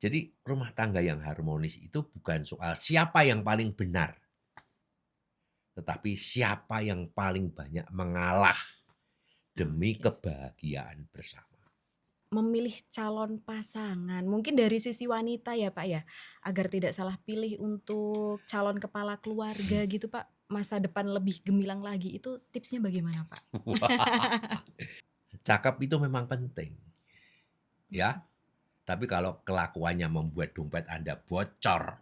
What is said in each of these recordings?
Jadi rumah tangga yang harmonis itu bukan soal siapa yang paling benar, tetapi siapa yang paling banyak mengalah demi Oke. kebahagiaan bersama. Memilih calon pasangan, mungkin dari sisi wanita ya, Pak, ya? Agar tidak salah pilih untuk calon kepala keluarga gitu, Pak, masa depan lebih gemilang lagi, itu tipsnya bagaimana, Pak? Cakep itu memang penting, ya. Mhm. Tapi kalau kelakuannya membuat dompet Anda bocor,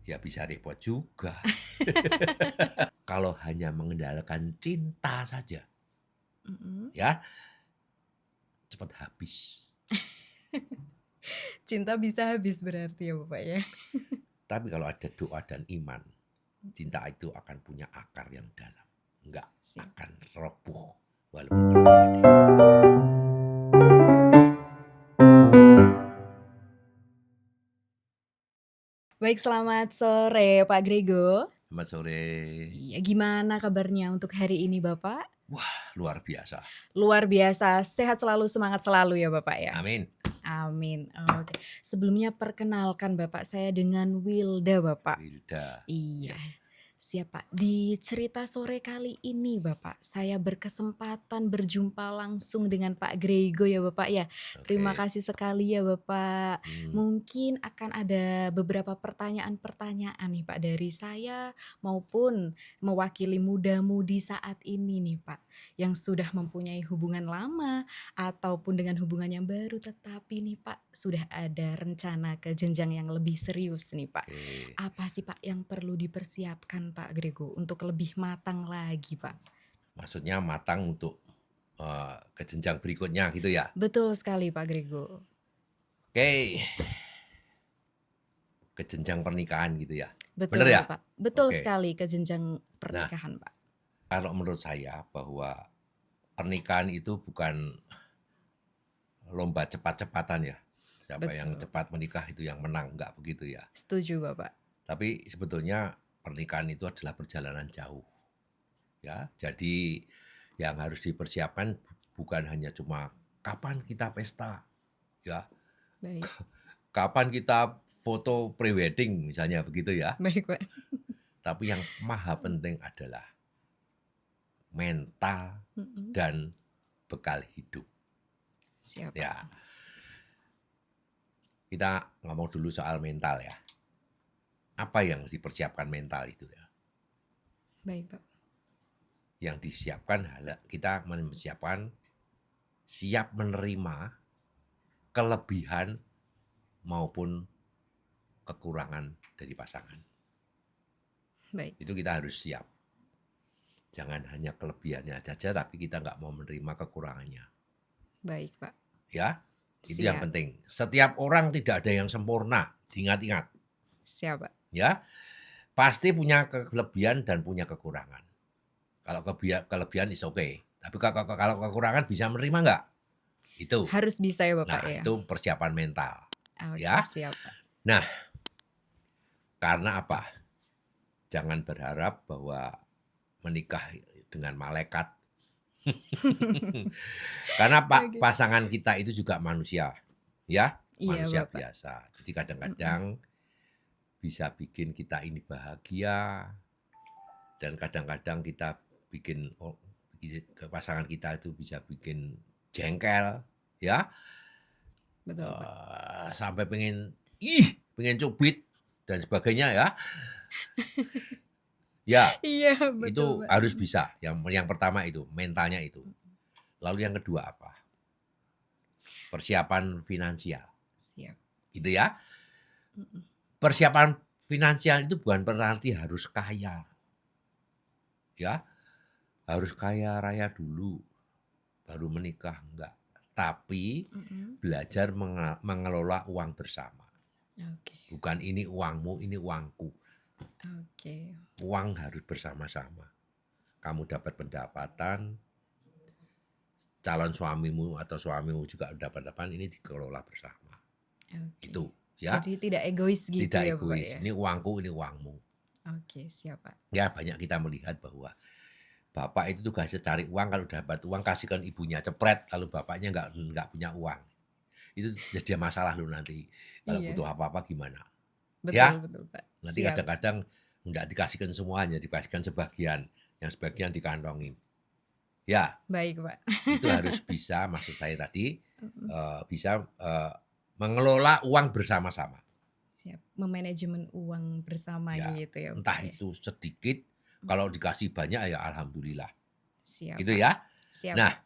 ya bisa repot juga. Kalau hanya mengandalkan cinta saja, Mhm. ya cepat habis. Cinta bisa habis berarti ya, Bapak, ya? Tapi kalau ada doa dan iman, cinta itu akan punya akar yang dalam. Enggak Siap. akan roboh walaupun perlu badai. Baik, selamat sore Pak Grego. Selamat sore. Iya, gimana kabarnya untuk hari ini, Bapak? Wah, luar biasa. Luar biasa, sehat selalu, semangat selalu ya, Bapak, ya? Amin. Amin, oke. Sebelumnya perkenalkan Bapak, saya dengan Wilda, Bapak. Wilda. Iya, Ya, siap Pak. Di cerita sore kali ini Bapak, saya berkesempatan berjumpa langsung dengan Pak Grego ya Bapak ya. Terima oke. kasih sekali ya Bapak. Hmm, Mungkin akan ada beberapa pertanyaan-pertanyaan nih Pak dari saya maupun mewakili muda-mudi saat ini nih Pak, yang sudah mempunyai hubungan lama ataupun dengan hubungan yang baru, tetapi nih Pak, sudah ada rencana ke jenjang yang lebih serius nih Pak. oke. Apa sih Pak yang perlu dipersiapkan Pak Grego untuk lebih matang lagi Pak? Maksudnya matang untuk ke jenjang berikutnya gitu ya. Betul sekali Pak Grego. Oke, ke jenjang pernikahan gitu ya. Bener ya? Betul Pak, betul Oke. sekali ke jenjang Nah, pernikahan Pak. kalau menurut saya bahwa pernikahan itu bukan lomba cepat-cepatan ya. Siapa yang Betul, cepat menikah itu yang menang, enggak begitu ya. setuju Bapak. Tapi sebetulnya pernikahan itu adalah perjalanan jauh, ya. Jadi yang harus dipersiapkan bukan hanya cuma kapan kita pesta, ya, Baik, kapan kita foto prewedding misalnya begitu ya. baik Pak. Tapi yang maha penting adalah mental Mhm, dan bekal hidup. siap Pak. Ya, kita ngomong dulu soal mental ya. Apa yang dipersiapkan mental itu ya? Baik Pak. Yang disiapkan kita mempersiapkan siap menerima kelebihan maupun kekurangan dari pasangan. Baik, Itu kita harus siap. Jangan hanya kelebihannya saja, tapi kita nggak mau menerima kekurangannya. baik Pak. Ya, itu yang Siap, penting. Setiap orang tidak ada yang sempurna. Diingat-ingat. siap Pak. Ya, pasti punya kelebihan dan punya kekurangan. Kalau kelebihan is okay. Tapi kalau kekurangan bisa menerima nggak? Itu. Harus bisa ya Bapak Nah, ya? itu persiapan mental. Oke, Ya. siap Pak. Nah, karena apa? Jangan berharap bahwa menikah dengan malaikat. Karena Oke. pasangan kita itu juga manusia, ya, Iya manusia Bapak. biasa. Jadi Mhm, kadang-kadang bisa bikin kita ini bahagia dan kadang-kadang kita bikin ke pasangan kita itu bisa bikin jengkel, ya, betul Pak. sampai pengen cubit dan sebagainya ya. Ya, Iya, betul itu Pak. harus Mhm. bisa. Yang pertama itu, mentalnya itu. Lalu yang kedua apa? Persiapan finansial, Siap. gitu ya. Mhm. Persiapan finansial itu bukan berarti harus kaya, ya. Harus kaya raya dulu, baru menikah, enggak. Tapi Mhm. belajar mengelola uang bersama. Oke, Bukan ini uangmu, ini uangku. oke. Uang harus bersama-sama. Kamu dapat pendapatan, calon suamimu atau suamimu juga dapat pendapatan, ini dikelola bersama. Oke. Itu, ya. Jadi tidak egois gitu Tidak ya, Bapak, egois. ya? Ini uangku, ini uangmu. Oke, siap, Pak. Ya banyak kita melihat bahwa bapak itu tugasnya cari uang, kalau dapat uang kasihkan ibunya, cepret, lalu bapaknya nggak punya uang. Itu jadi masalah loh nanti, kalau Iya, butuh apa-apa gimana, betul ya. betul, Pak. Nanti Siap. kadang-kadang nggak dikasihkan semuanya, dikasihkan sebagian, yang sebagian dikantongin. Ya, Baik, Pak. itu harus bisa, maksud saya tadi, Mhm, bisa, mengelola uang bersama-sama. siap. Memanajemen uang bersama Ya, gitu ya, Pak, entah ya? itu sedikit, kalau Mhm, dikasih banyak ya alhamdulillah, siap, gitu Pak. ya. Siap, Nah, Pak.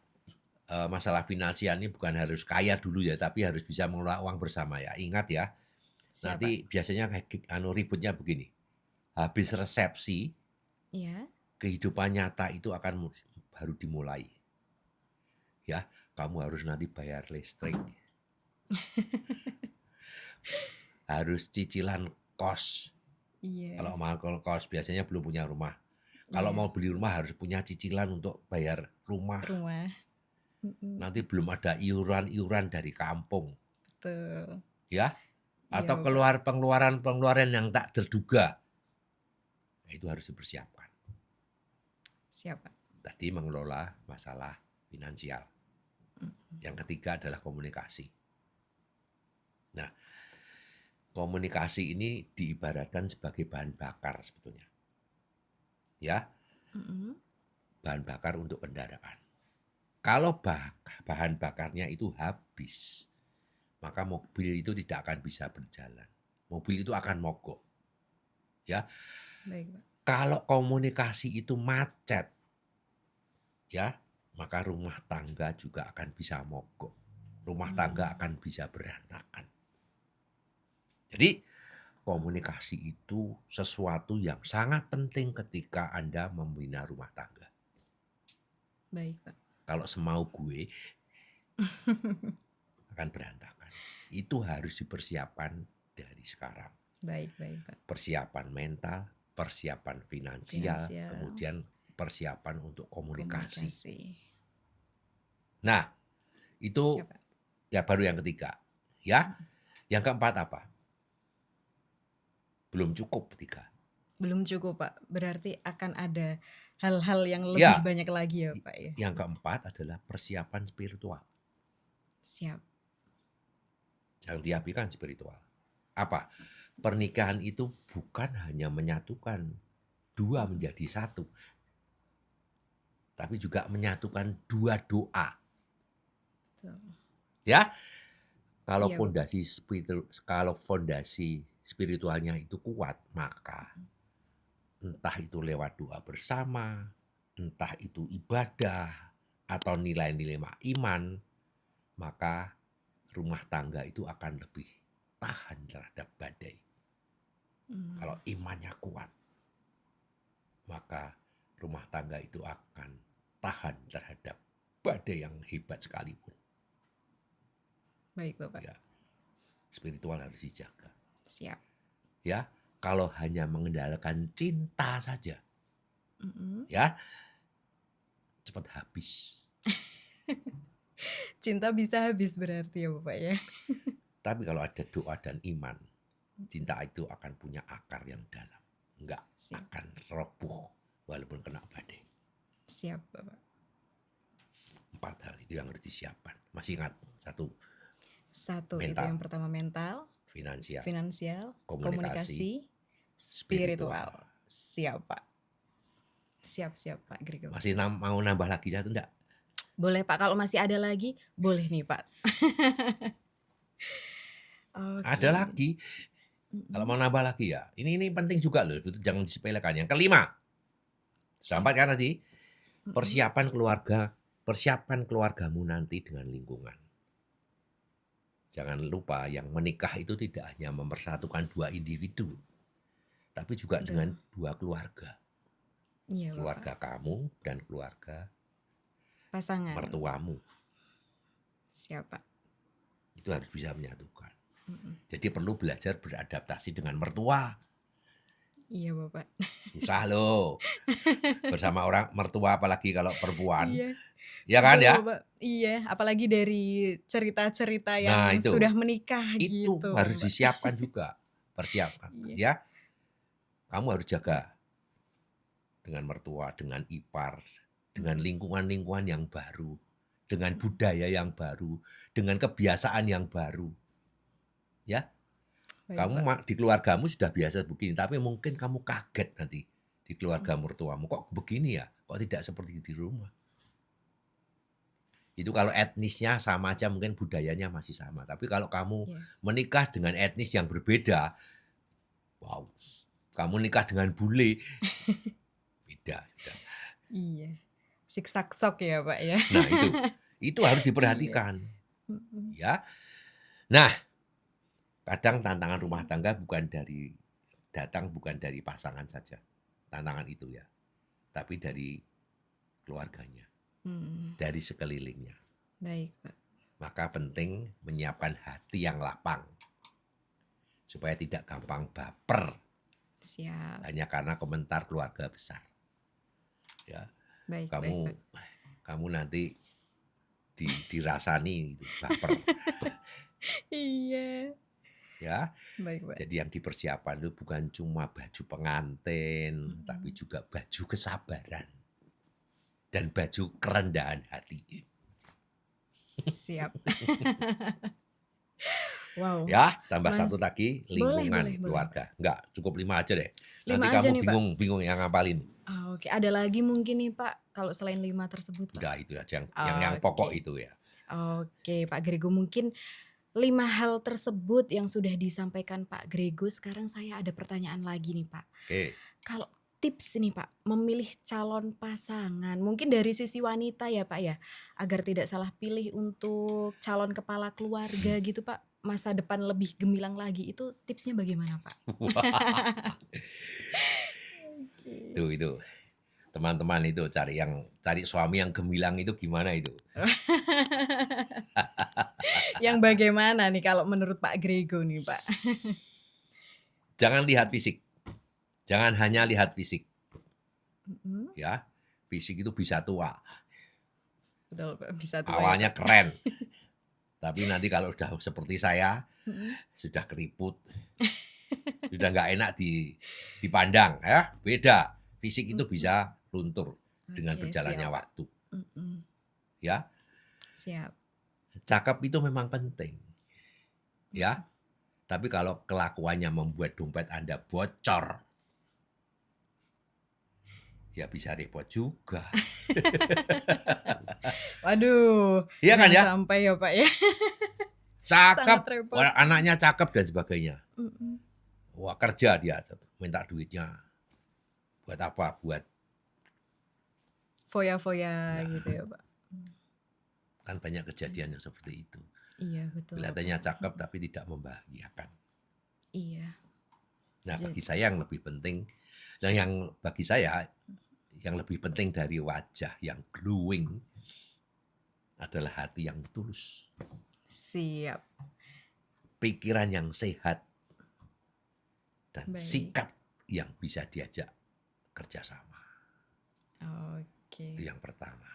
masalah finansial ini bukan harus kaya dulu ya, tapi harus bisa mengelola uang bersama ya. Ingat ya, Siap, Pak. nanti biasanya kayak ributnya begini, habis resepsi, Iya, kehidupan nyata itu akan baru dimulai, ya. Kamu harus nanti bayar listrik, harus cicilan kos. iya, Kalau mau kos biasanya belum punya rumah. Kalau iya. mau beli rumah harus punya cicilan untuk bayar rumah. Rumah, mhm, Nanti belum ada iuran-iuran dari kampung, betul. ya. Iya, Atau Pak. pengeluaran-pengeluaran yang tak terduga. Nah, itu harus dipersiapkan. Siap, Pak. Tadi mengelola masalah finansial. Mhm, Yang ketiga adalah komunikasi. Nah, komunikasi ini diibaratkan sebagai bahan bakar sebetulnya. Ya, mhm, bahan bakar untuk kendaraan. Kalau bahan bakarnya itu habis, maka mobil itu tidak akan bisa berjalan. Mobil itu akan mogok. Ya, baik, Pak. kalau komunikasi itu macet, ya, maka rumah tangga juga akan bisa mogok. Rumah tangga Mmm, akan bisa berantakan. Jadi, komunikasi itu sesuatu yang sangat penting ketika Anda membina rumah tangga. baik, Pak. Kalau semau gue akan berantakan. Itu harus dipersiapkan dari sekarang. Baik baik, Pak. Persiapan mental, persiapan finansial, Finansial, kemudian persiapan untuk komunikasi. komunikasi. Nah, itu Siap, Pak. ya baru yang ketiga. Ya, Mhm. yang keempat apa? Belum cukup tiga. Belum cukup, Pak. Berarti akan ada hal-hal yang lebih Ya, banyak lagi ya, Pak, ya? yang keempat adalah persiapan spiritual. Siap. Yang diapikan spiritual. Apa? Pernikahan itu bukan hanya menyatukan dua Mhm, menjadi satu, tapi juga menyatukan dua doa. betul. Ya, kalau Iya, Bapak. fondasi spiritualnya itu kuat, maka Mhm, entah itu lewat doa bersama, entah itu ibadah atau nilai-nilai iman, maka rumah tangga itu akan lebih tahan terhadap badai. Kalau mmm, imannya kuat, maka rumah tangga itu akan tahan terhadap badai yang hebat sekalipun. baik, Bapak. Ya, spiritual harus dijaga. Siap. Ya, kalau hanya mengandalkan cinta saja, Mhm. ya cepat habis. Cinta bisa habis berarti ya, Bapak, ya? Tapi kalau ada doa dan iman, cinta itu akan punya akar yang dalam. Enggak Siap akan roboh walaupun kena badai. siap, Bapak. 4 hal itu yang harus disiapkan. Masih ingat? Satu, Satu itu yang mental, pertama mental, finansial, finansial, komunikasi, komunikasi, spiritual. spiritual. Siap, Pak. Siap siap, Pak Grego. Masih mau nambah lagi satu enggak? Boleh, Pak, kalau masih ada lagi, boleh nih, Pak. Ada Oke. lagi. Kalau Mhm. mau nambah lagi ya. Ini penting juga loh, itu jangan disepelekan. Yang kelima, sudah Siap. 4 kan tadi? Mhm. Persiapan keluarga, persiapkan keluargamu nanti dengan lingkungan. Jangan lupa yang menikah itu tidak hanya mempersatukan dua individu, tapi juga dengan Betul. dua keluarga. Iya, Bapak. Keluarga kamu dan keluarga Pasangan. mertuamu. Siap, Pak. Itu harus bisa menyatukan. Mhm. Jadi perlu belajar beradaptasi dengan mertua. Iya, Bapak. Susah loh. Bersama orang mertua apalagi kalau perempuan. Iya, Ya kan betul, ya? Bapak. Iya, apalagi dari cerita-cerita Nah yang sudah menikah itu gitu kan, harus Pak. disiapkan juga. Persiapkan Iya. ya. Kamu harus jaga dengan mertua, dengan ipar, dengan Mhm. lingkungan-lingkungan yang baru. dengan budaya yang baru, dengan kebiasaan yang baru, ya. Baik, Kamu Pak. di keluargamu sudah biasa begini, tapi mungkin kamu kaget nanti di Mhm. keluarga mertuamu, "Kok begini ya? Kok tidak seperti di rumah?" Itu kalau etnisnya sama aja mungkin budayanya masih sama, tapi kalau kamu Iya. menikah dengan etnis yang berbeda, wow, kamu nikah dengan bule, beda sudah. Iya. Siksak-sok ya, Pak, ya? Nah itu harus Iya. diperhatikan, Mhm. ya. Nah, kadang tantangan rumah tangga bukan dari pasangan saja, tantangan itu ya, tapi dari keluarganya, Mhm. dari sekelilingnya. Baik, Pak. Maka penting menyiapkan hati yang lapang, supaya tidak gampang baper Siap. hanya karena komentar keluarga besar. Ya, Baik baik, kamu Pak. kamu nanti dirasani gitu, baper. Iya. Ya, Baik, Pak. jadi yang dipersiapkan itu bukan cuma baju pengantin, tapi Mhm. juga baju kesabaran dan baju kerendahan hati. Siap. Wow, Ya, tambah Mas satu lagi, boleh boleh lingkungan boleh, Pak. keluarga. Enggak, cukup 5 aja deh. 5 Nanti aja kamu nih, Pak? bingung yang ngapalin. Oh, oke. Ada lagi mungkin nih, Pak, kalau selain 5 tersebut, Pak? Udah itu aja yang pokok Oke. itu ya. Oke, Pak Grego, mungkin 5 hal tersebut yang sudah disampaikan Pak Grego, sekarang saya ada pertanyaan lagi nih, Pak. Oke. Kalau tips nih, Pak, memilih calon pasangan, mungkin dari sisi wanita ya, Pak, ya, agar tidak salah pilih untuk calon kepala keluarga gitu, Pak, masa depan lebih gemilang lagi, itu tipsnya bagaimana, Pak? Oke. Itu. Teman-teman itu cari suami yang gemilang itu gimana itu? Yang bagaimana nih kalau menurut Pak Grego nih, Pak? Jangan lihat fisik. Jangan hanya lihat fisik, Mhm. ya. Fisik itu bisa tua, Betul, Pak, bisa tua ya, awalnya Pak. keren, tapi nanti kalau sudah seperti saya, Mhm. sudah keriput, sudah nggak enak dipandang, ya. Beda. Fisik itu Mhm. bisa luntur dengan Oke, berjalannya siap, Pak. waktu, Mhm. ya. Siap. Cakep itu memang penting, Mhm. ya. Tapi kalau kelakuannya membuat dompet Anda bocor, ya bisa repot juga. Waduh, Iya kan jangan ya? sampai ya, Pak, ya. Cakep, Sangat repot. anaknya cakep dan sebagainya. Mhm. Wah, kerja dia, minta duitnya. Buat apa? Buat Foya-foya nah, gitu ya, Pak. kan banyak kejadian yang seperti itu. Iya, betul, Kelihatannya Pak. cakep Mhm. tapi tidak membahagiakan. Iya. Nah, Jad bagi saya yang lebih penting dan bagi saya yang lebih penting dari wajah yang glowing adalah hati yang tulus, Siap. pikiran yang sehat, dan Baik. sikap yang bisa diajak kerjasama. Itu Oke. yang pertama.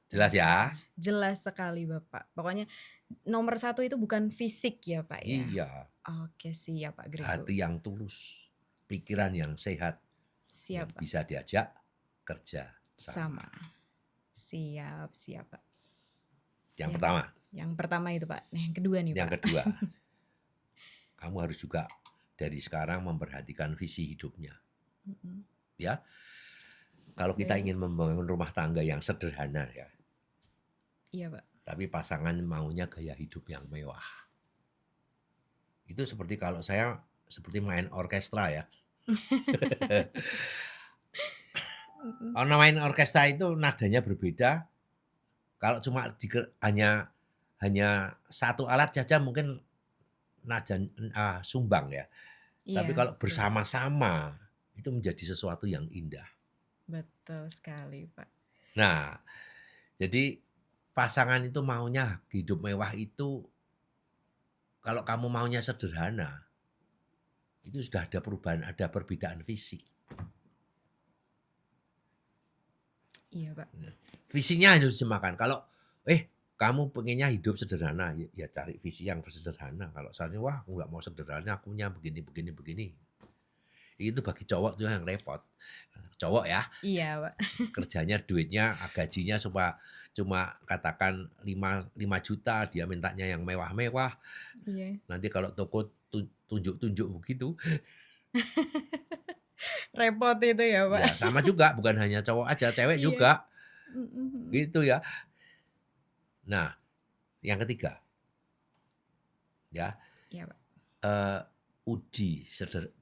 Yang Jelas ya? pertama. Jelas sekali, Bapak. Pokoknya nomor 1 itu bukan fisik ya, Pak, ya? Iya. Oke, siap, Pak Grego. Hati yang tulus, Siap. pikiran yang sehat, yang Siap, Pak. bisa diajak kerja sama. Sama. Siap siap, Pak. Yang pertama. Yang pertama itu, Pak. Nah, yang kedua nih, Yang Pak. kedua, kamu harus juga dari sekarang memperhatikan visi hidupnya. Mhm. Ya, kalau kita Baik. ingin membangun rumah tangga yang sederhana ya, Iya, Pak. tapi pasangan maunya gaya hidup yang mewah. Itu seperti kalau saya seperti main orkestra ya. Mhm. Kalau main orkestra itu nadanya berbeda. Kalau cuma hanya satu alat saja mungkin nada sumbang ya. Tapi Iya, kalau betul, Pak. bersama-sama itu menjadi sesuatu yang indah. Betul sekali, Pak. Nah, jadi pasangan itu maunya hidup mewah itu kalau kamu maunya sederhana, itu sudah ada perubahan, ada perbedaan fisik. Iya, Pak. Visinya harus disemakan. Kalau kamu pengennya hidup sederhana, ya cari visi yang sederhana. Kalau soalnya wah aku nggak mau sederhana, akunya begini begini begini. Itu bagi cowok tuh yang repot. Cowok ya, Iya, Pak. kerjanya duitnya, gajinya cuma katakan 5 juta, dia mintanya yang mewah-mewah. Iya. Nanti kalau toko tunjuk-tunjuk begitu, Repot itu ya, Pak. ya sama juga, bukan hanya cowok aja, cewek Iya. juga, Mhm mhm. gitu ya. Nah, yang ketiga, ya, Iya, Pak.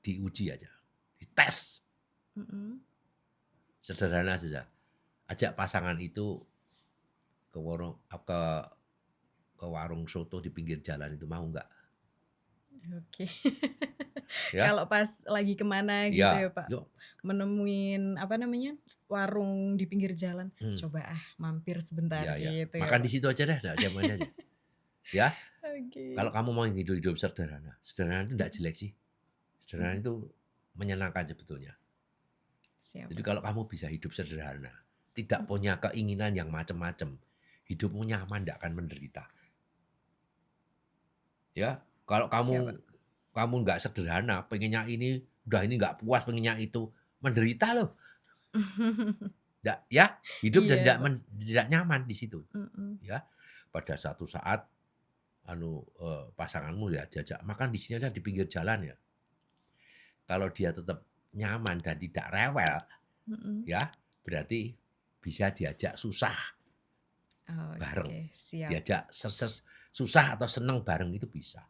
diuji aja, dites, Mhm. sederhana saja. Ajak pasangan itu ke warung soto di pinggir jalan itu, mau nggak? Oke. Ya, Kalau pas lagi kemana gitu ya, iya, Pak, yuk, menemuin apa namanya, warung di pinggir jalan, hmm, "Coba ah mampir sebentar," iya iya, gitu ya, makan di Pak. situ aja deh, nggak ada mananya. Ya, kalau Oke. kamu mau hidup sederhana, sederhana itu nggak Mhm jelek sih. Sederhana mhm. itu menyenangkan sebetulnya. Siap, Jadi Pak. kalau kamu bisa hidup sederhana, tidak punya keinginan yang macam-macam, hidupmu nyaman, nggak akan menderita. Ya, kalau Siap, Pak. kamu nggak sederhana, pengennya ini, udah ini nggak puas, pengennya itu, menderita loh. Nggak, ya, hidup dan Iya, Pak. tidak nyaman di situ. Mhm. Ya, pada satu saat, pasanganmu ya diajak makan di sini ada di pinggir jalan ya. Kalau dia tetap nyaman dan tidak rewel, Mhm. ya, berarti bisa diajak susah bareng. Oke, siap. Diajak susah atau seneng bareng itu bisa.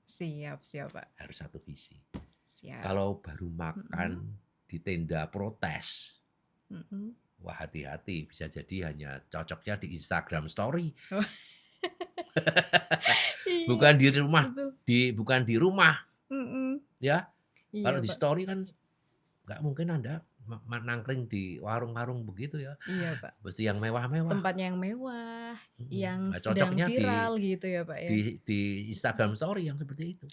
Siap siap, Pak. Harus satu visi. Siap. Kalau baru makan Mhm di tenda protes, mhm. wah hati-hati, bisa jadi hanya cocoknya di Instagram Story, Oh, iya, bukan di rumah, betul. bukan di rumah, Mhm. ya. Kalau Iya, di Pak. story kan nggak mungkin Anda nangkring di warung-warung begitu ya, Iya, Pak. mesti yang mewah-mewah. Tempatnya yang mewah, yang Nah, sedang cocoknya viral gitu ya, Pak, ya? di Instagram Story yang seperti itu,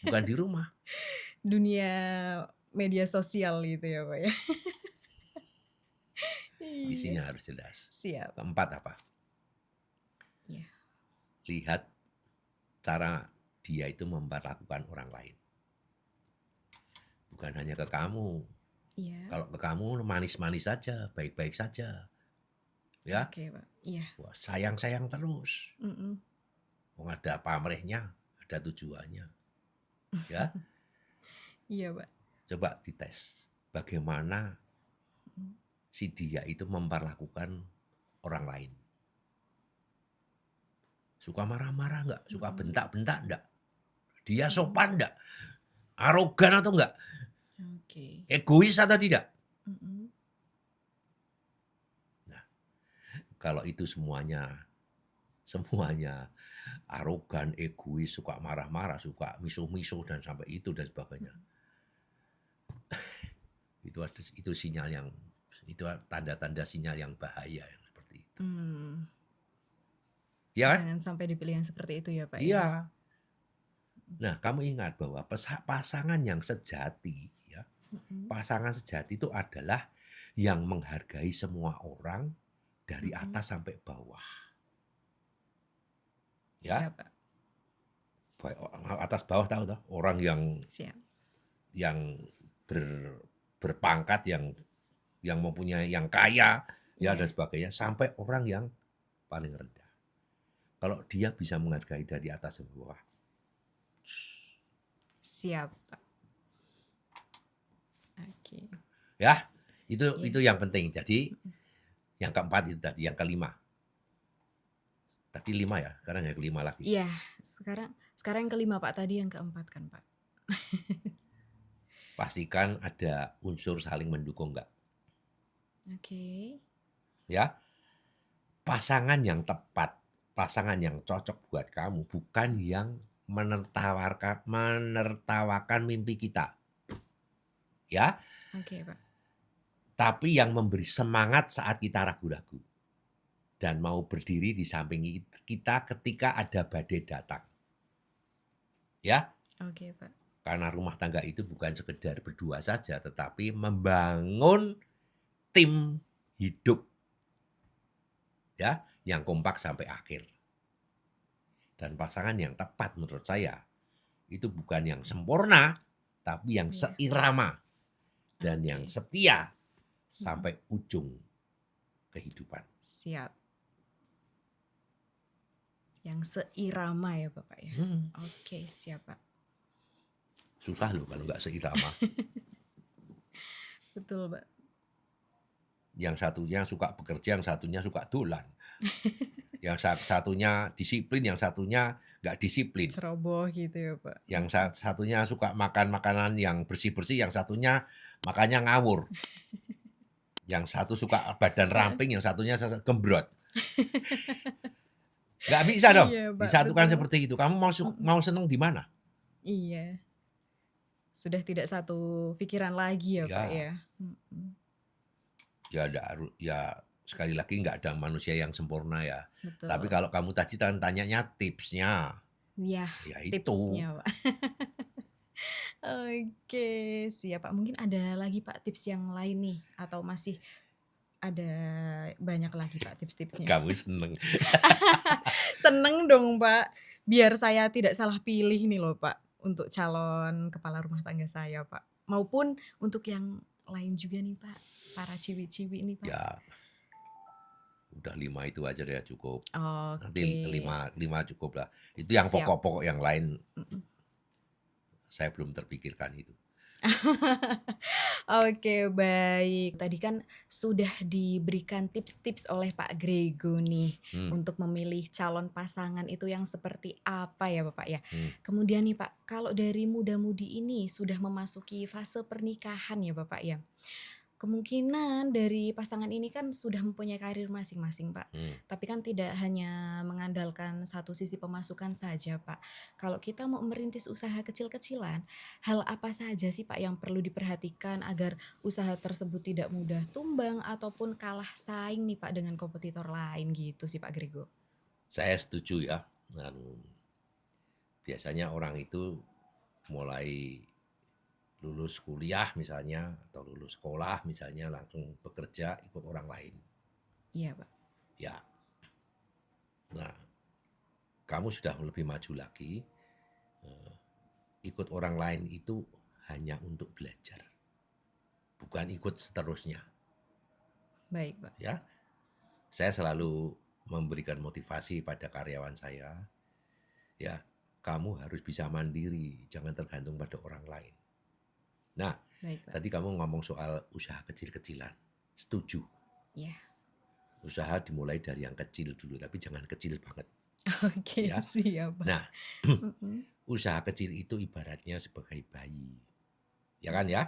bukan di rumah. Dunia media sosial gitu ya, Pak, ya? Iya. Visinya harus jelas. Siap. Keempat apa? Iya. Lihat cara dia itu memperlakukan orang lain. Bukan hanya ke kamu. Iya. Kalau ke kamu manis-manis saja, baik-baik saja. Ya, Oke, Pak. Iya. wah, sayang-sayang terus. Mhm. Oh, ada pamrihnya, ada tujuannya. Ya, Iya, Pak. coba dites. Bagaimana Mhm. si dia itu memperlakukan orang lain. Suka marah-marah nggak? Suka Mhm. bentak-bentak nggak? Dia Mhm. sopan nggak? Arogan atau enggak? Oke. Egois atau tidak? Mhm. Nah, kalau itu semuanya arogan, egois, suka marah-marah, suka misuh-misuh dan sampai itu dan sebagainya. Mhm. Itu sinyal yang itu tanda-tanda sinyal yang bahaya yang seperti itu. Mmm. Iya kan? Jangan sampai dipilih yang seperti itu ya, Pak, ya? Iya. Nah, kamu ingat bahwa pasangan yang sejati ya, Mhm. pasangan sejati itu adalah yang menghargai semua orang dari Mhm. atas sampai bawah. Ya, Siap, Pak. baik atas bawah tahu toh, orang Siap. yang berpangkat, yang mempunyai, yang kaya, ya dan Iya. sebagainya, sampai orang yang paling rendah. Kalau dia bisa menghargai dari atas sampai bawah, Siap, Pak. Oke. ya Iya. itu yang penting. Jadi Mhm. yang keempat itu tadi, yang kelima. Tadi 5 ya, sekarang yang kelima lagi. Iya, sekarang sekarang yang kelima, Pak, tadi yang keempat kan, Pak? Pastikan ada unsur saling mendukung enggak. Oke. Ya, pasangan yang tepat, pasangan yang cocok buat kamu, bukan yang menertawakan mimpi kita. Ya, Oke, Pak. tapi yang memberi semangat saat kita ragu-ragu dan mau berdiri di samping kita ketika ada badai datang. Ya, Oke, Pak. karena rumah tangga itu bukan sekedar berdua saja, tetapi membangun tim hidup ya, yang kompak sampai akhir. Dan pasangan yang tepat menurut saya itu bukan yang sempurna, tapi yang Iya. seirama. dan yang Oke. setia Mhm. sampai ujung kehidupan. Siap. Yang seirama ya Bapak ya? Hmm, Oke, siap Pak. susah loh kalau nggak seirama. Betul, Pak. Yang satunya suka bekerja, yang satunya suka dolan. Yang satunya disiplin, yang satunya nggak disiplin. Ceroboh gitu ya, Pak. Yang Mhm. satunya suka makan makanan yang bersih-bersih, yang satunya makannya ngawur. Yang satu suka badan Heeh. ramping, yang satunya gembrot. Nggak bisa dong, Iya, Pak, disatukan betul. seperti itu. Kamu Mhm. mau seneng di mana? Iya. Sudah tidak satu pikiran lagi ya, Pak, Ya, ya? Mhm. ya nggak ya sekali lagi nggak ada manusia yang sempurna ya. Tapi Betul. kalau kamu tadi tanyanya tipsnya, Iya, ya itu. tipsnya, Pak. Oke, siap, Pak. Mungkin ada lagi, Pak, tips yang lain nih atau masih ada banyak lagi, Pak, tips-tipsnya? Kamu seneng. Seneng dong, Pak. Biar saya tidak salah pilih nih loh, Pak, untuk calon kepala rumah tangga saya, Pak. Maupun untuk yang lain juga nih, Pak, para ciwi-ciwi nih, Pak. Ya, udah 5 itu aja deh cukup. Nanti Oke, 5 cukup lah. Itu yang siap. pokok-pokok, yang lain Mhm. saya belum terpikirkan itu. Oke, baik. Tadi kan sudah diberikan tips-tips oleh Pak Grego nih, Hmm, untuk memilih calon pasangan itu yang seperti apa ya, Bapak, ya. hmm. Kemudian nih, Pak, kalau dari muda-mudi ini sudah memasuki fase pernikahan ya, Bapak, ya. Kemungkinan dari pasangan ini kan sudah mempunyai karir masing-masing, Pak. Hmm. Tapi kan tidak hanya mengandalkan satu sisi pemasukan saja, Pak. Kalau kita mau merintis usaha kecil-kecilan, hal apa saja sih, Pak, yang perlu diperhatikan agar usaha tersebut tidak mudah tumbang ataupun kalah saing nih, Pak, dengan kompetitor lain gitu sih, Pak Grego? Saya setuju ya. Anu, biasanya orang itu mulai lulus kuliah misalnya atau lulus sekolah misalnya langsung bekerja ikut orang lain. Iya, Pak. Ya, nah kamu sudah lebih maju lagi. eh, Ikut orang lain itu hanya untuk belajar, bukan ikut seterusnya. Baik, Pak. Ya, saya selalu memberikan motivasi pada karyawan saya. Ya, kamu harus bisa mandiri, jangan tergantung pada orang lain. Nah, Baik, Pak. tadi kamu ngomong soal usaha kecil-kecilan. Setuju. Iya. Usaha dimulai dari yang kecil dulu, tapi jangan kecil banget, Oke, ya. siap, Pak. Nah, Mhm. usaha kecil itu ibaratnya sebagai bayi, ya kan ya?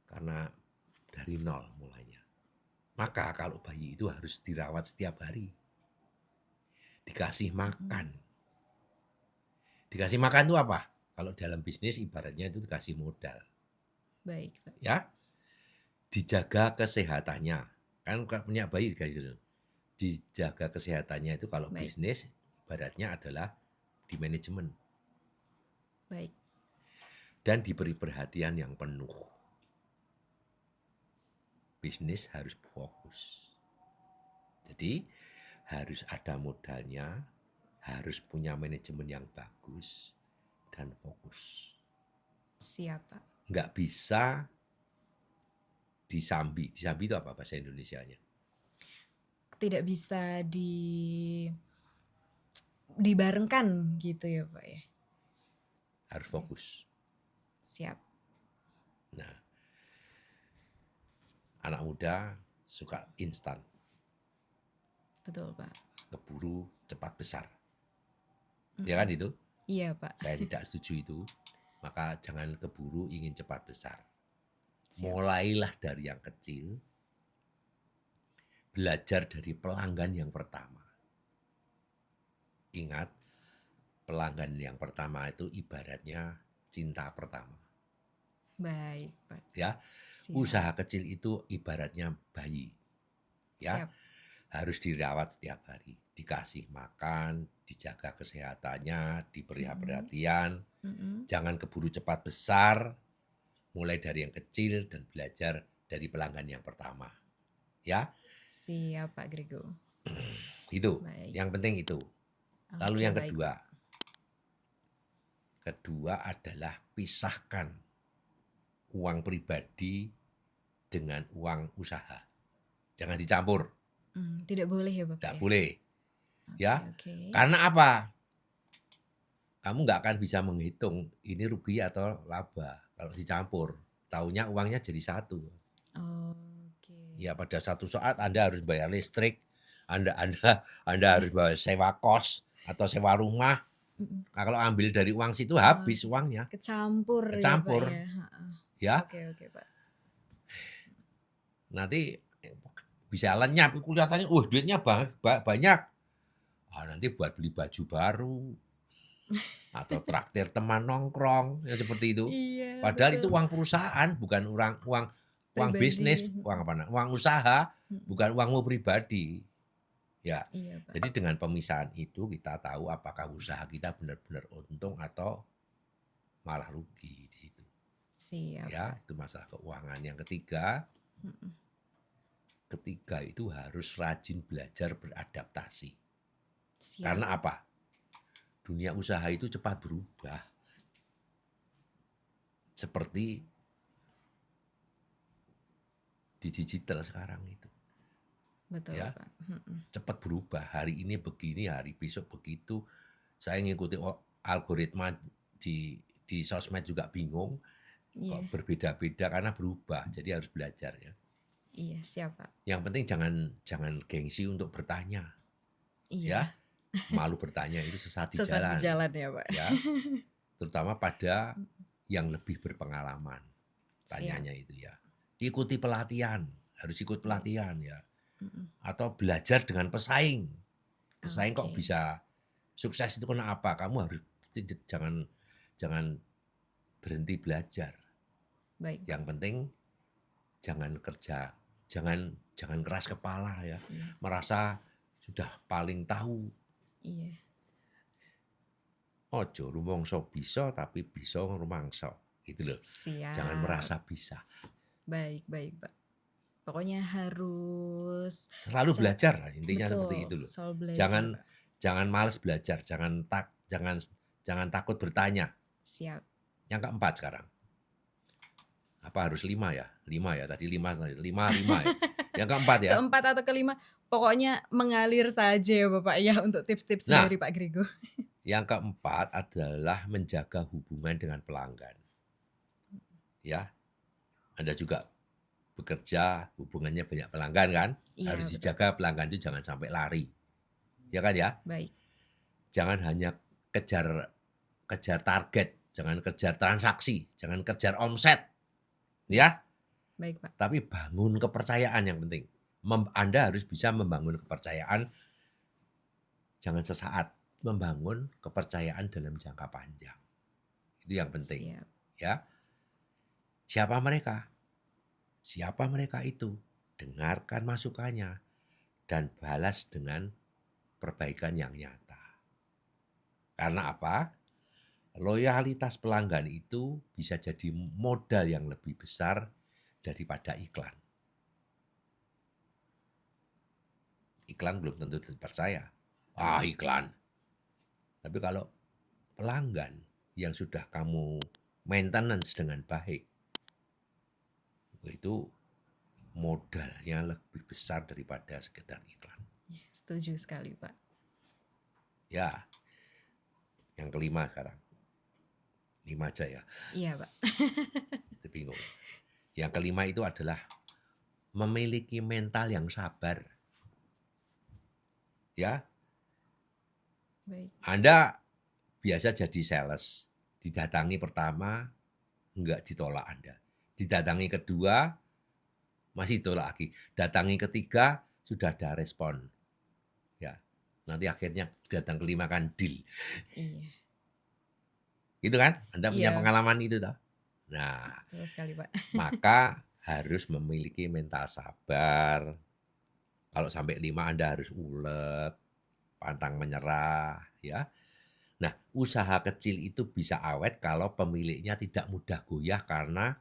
Karena dari nol mulainya. Maka kalau bayi itu harus dirawat setiap hari, dikasih Mhm. makan. Dikasih makan itu apa? Kalau dalam bisnis ibaratnya itu dikasih modal, Baik, Pak. ya. Dijaga kesehatannya. Kan punya bayi kayak gitu. Dijaga kesehatannya itu kalau Baik, bisnis ibaratnya adalah di manajemen baik. dan diberi perhatian yang penuh. Bisnis harus fokus. Jadi harus ada modalnya, harus punya manajemen yang bagus dan fokus. Siap, Pak. Nggak bisa disambi. Disambi itu apa bahasa Indonesianya? Tidak bisa dibarengkan gitu ya, Pak, ya? Harus Oke, fokus. siap. Nah, anak muda suka instan, Betul, Pak. keburu cepat besar. Ya kan Mhm. itu? Iya, Pak. Saya tidak setuju itu. Maka jangan keburu ingin cepat besar. Siap. Mulailah dari yang kecil, belajar dari pelanggan yang pertama. Ingat, pelanggan yang pertama itu ibaratnya cinta pertama. Baik, Pak. Ya, Siap. usaha kecil itu ibaratnya bayi. Ya, Siap. harus dirawat setiap hari, dikasih makan, dijaga kesehatannya, diberi Mhm. perhatian, Mhm. jangan keburu cepat besar, mulai dari yang kecil dan belajar dari pelanggan yang pertama. Ya, Siap, Pak Grego. itu. Baik. Yang penting itu. Lalu Oke, yang baik, kedua, Pak. kedua adalah pisahkan uang pribadi dengan uang usaha. Jangan dicampur, Tidak boleh ya Bapak nggak ya? boleh. Oke Ya, oke. karena apa? Kamu nggak akan bisa menghitung ini rugi atau laba kalau dicampur. Taunya uangnya jadi satu. Oke. Ya pada satu saat Anda harus bayar listrik, Anda harus bayar sewa kos atau sewa rumah. Mhm. Nah, kalau ambil dari uang situ Wah, habis uangnya, kecampur ya Pak kecampur. ya? Heeh. Ya, Oke oke Pak. nanti bisa lenyap. Kelihatannya, duitnya banyak. Nanti buat beli baju baru atau traktir teman nongkrong, yang seperti itu. Iya Padahal itu betul. uang perusahaan, bukan uang bisnis, Pribadi. uang apa? Uang usaha, Mhm. bukan uangmu pribadi. Ya, Iya Pak. jadi dengan pemisahan itu kita tahu apakah usaha kita benar-benar untung atau malah rugi di situ. Siap Ya, Pak. itu masalah keuangan. Yang ketiga Mhm. itu harus rajin belajar beradaptasi. Siap. Karena apa? Dunia usaha itu cepat berubah. Seperti di digital sekarang itu. Betul Ya, Pak. Mhm. cepat berubah. Hari ini begini, hari besok begitu. Saya ngikuti algoritma di sosmed juga bingung. Iya. Kok berbeda-beda karena berubah. Jadi harus belajar ya. Iya siap Pak. Yang penting jangan gengsi untuk bertanya. Ya, Iya. malu bertanya itu sesat di Sesat di jalan. jalan ya Pak. Ya, terutama pada Mhm. yang lebih berpengalaman. Siap. Tanyanya itu ya. Ikuti pelatihan, harus ikut Baik. pelatihan ya. Mhm. Atau belajar dengan pesaing. Pesaing kok Oke. bisa sukses itu karena apa? Kamu harus jangan jangan berhenti belajar. Baik Pak. Yang penting jangan kerja, jangan keras kepala ya. Iya. Merasa sudah paling tahu. Iya. Ojo rumangsa bisa tapi bisa rumangsa. Gitu loh. Jangan Siap. merasa bisa. Baik baik Pak. Pokoknya harus Selalu belajar lah, intinya seperti betul, itu loh. selalu belajar Jangan Pak. jangan malas belajar, jangan takut bertanya. Siap. Yang keempat sekarang. Apa harus 5 ya? 5 ya, tadi 5 5 ya. Yang keempat ya. Keempat atau kelima, pokoknya mengalir saja ya Bapak ya untuk tips-tipsnya Nah, dari Pak Grego. yang keempat adalah menjaga hubungan dengan pelanggan. Ya, Anda juga bekerja, hubungannya banyak pelanggan kan? Iya Harus betul. dijaga pelanggan itu jangan sampai lari. Ya kan ya? Baik. Jangan hanya kejar target, jangan kejar transaksi, jangan kejar omset. Ya, Baik Pak. tapi bangun kepercayaan yang penting. Anda harus bisa membangun kepercayaan, jangan sesaat, membangun kepercayaan dalam jangka panjang. Itu yang penting. Siap. Ya, siapa mereka? Siapa mereka itu? Dengarkan masukannya dan balas dengan perbaikan yang nyata. Karena apa? Loyalitas pelanggan itu bisa jadi modal yang lebih besar daripada iklan. Iklan belum tentu dipercaya. Iklan. Tapi kalau pelanggan yang sudah kamu maintenance dengan baik, itu modalnya lebih besar daripada sekedar iklan. Setuju sekali Pak. Ya, yang kelima sekarang. 5 aja ya, Iya Pak. itu bingung. Yang kelima itu adalah memiliki mental yang sabar. Ya, Baik. Anda biasa jadi sales. Didatangi pertama, enggak ditolak Anda. Didatangi kedua, masih ditolak lagi. Datangi ketiga, sudah ada respon. Ya, nanti akhirnya datang kelima kan deal. Iya. Gitu kan? Anda punya Iya. pengalaman itu toh? Nah, Betul sekali Pak. maka harus memiliki mental sabar. Kalau sampai 5 Anda harus ulet, pantang menyerah, ya. Nah, usaha kecil itu bisa awet kalau pemiliknya tidak mudah goyah karena